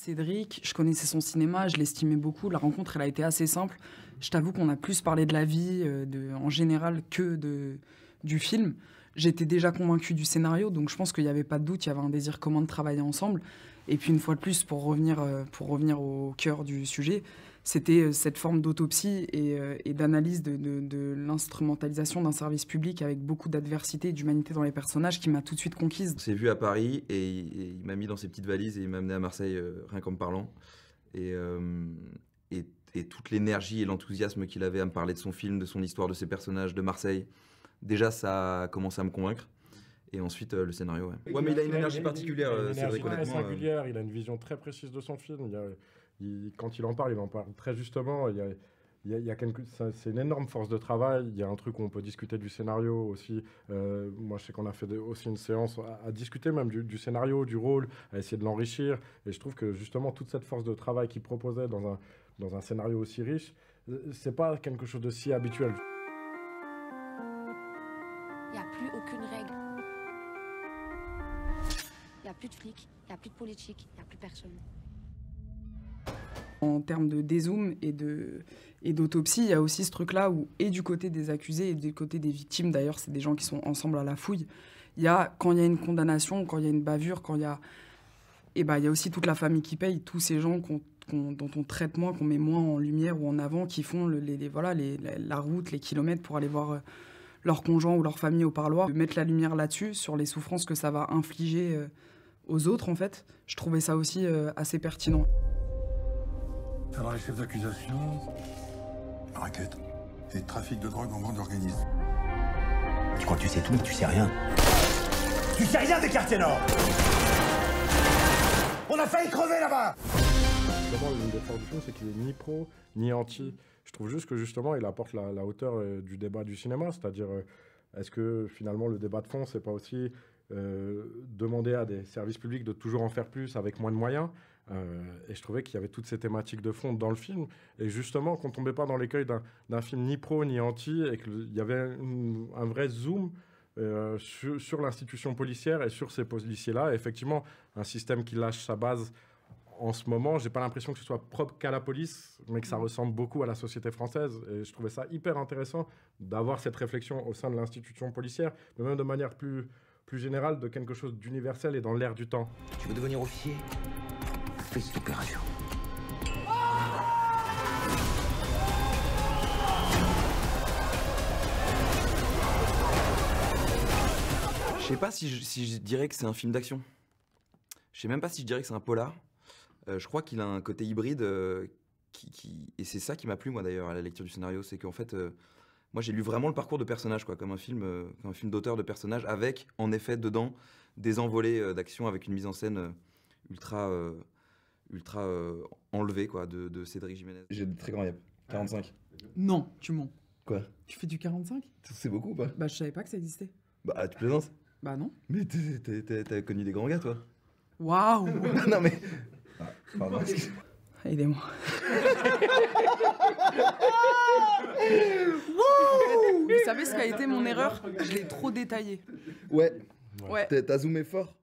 Cédric, je connaissais son cinéma, je l'estimais beaucoup. La rencontre, elle a été assez simple. Je t'avoue qu'on a plus parlé de la vie en général que du film. J'étais déjà convaincue du scénario, donc je pense qu'il n'y avait pas de doute, il y avait un désir commun de travailler ensemble. Et puis une fois de plus, pour revenir au cœur du sujet, c'était cette forme d'autopsie et d'analyse de l'instrumentalisation d'un service public avec beaucoup d'adversité et d'humanité dans les personnages qui m'a tout de suite conquise. On s'est vu à Paris et il m'a mis dans ses petites valises et il m'a amené à Marseille rien qu'en me parlant. Et toute l'énergie et l'enthousiasme qu'il avait à me parler de son film, de son histoire, de ses personnages, de Marseille, déjà ça a commencé à me convaincre. Et ensuite le scénario, ouais. Ouais, mais il a une énergie particulière, c'est vrai, très singulière, il a une vision très précise de son film. Quand il en parle très justement. C'est une énorme force de travail. Il y a un truc où on peut discuter du scénario aussi. Moi, je sais qu'on a fait aussi une séance à discuter même du scénario, du rôle, à essayer de l'enrichir. Et je trouve que justement, toute cette force de travail qu'il proposait dans un scénario aussi riche, c'est pas quelque chose de si habituel. Il n'y a plus aucune règle. Il n'y a plus de flics, il n'y a plus de politique, il n'y a plus personne. En termes de dézoom et d'autopsie, il y a aussi ce truc-là où, et du côté des accusés et du côté des victimes, d'ailleurs, c'est des gens qui sont ensemble à la fouille, quand il y a une condamnation, quand il y a une bavure, il y a aussi toute la famille qui paye, tous ces gens dont on traite moins, qu'on met moins en lumière ou en avant, qui font la route, les kilomètres pour aller voir leur conjoint ou leur famille au parloir. De mettre la lumière là-dessus, sur les souffrances que ça va infliger aux autres, en fait, je trouvais ça aussi assez pertinent. Alors les chefs d'accusation, raquette et trafic de drogue en bande organisée. Tu crois que tu sais tout, mais tu sais rien. Tu sais rien des quartiers nord. On a failli crever là-bas. L'une des forces du film, c'est qu'il est ni pro, ni anti. Je trouve juste que justement, il apporte la hauteur du débat du cinéma. C'est-à-dire, est-ce que finalement, le débat de fond, c'est pas aussi demander à des services publics de toujours en faire plus avec moins de moyens. Et je trouvais qu'il y avait toutes ces thématiques de fond dans le film. Et justement, qu'on ne tombait pas dans l'écueil d'un film ni pro ni anti, et qu'il y avait un vrai zoom sur l'institution policière et sur ces policiers-là. Et effectivement, un système qui lâche sa base en ce moment, j'ai pas l'impression que ce soit propre qu'à la police, mais que ça ressemble beaucoup à la société française. Et je trouvais ça hyper intéressant d'avoir cette réflexion au sein de l'institution policière, mais même de manière plus générale, de quelque chose d'universel et dans l'air du temps. Tu veux devenir officier? Fais cette opération. Je sais pas si je dirais que c'est un film d'action. Je sais même pas si je dirais que c'est un polar. Je crois qu'il a un côté hybride et c'est ça qui m'a plu moi d'ailleurs à la lecture du scénario, c'est qu'en fait moi j'ai lu vraiment le parcours de personnage quoi, comme un film d'auteur de personnage avec en effet dedans des envolées d'action avec une mise en scène ultra enlevée quoi de Cédric Jiménez. J'ai de très grands yep. 45. Non, tu mens. Quoi? Tu fais du 45? C'est beaucoup ou pas? Bah, je savais pas que ça existait. Bah, tu plaisantes? Bah, non. Mais t'as connu des grands gars, toi? Waouh! Non, mais... Ah, pardon. Aidez-moi. Vous savez ce qu'a été mon erreur? Je l'ai trop détaillé. Ouais. Ouais. T'as zoomé fort.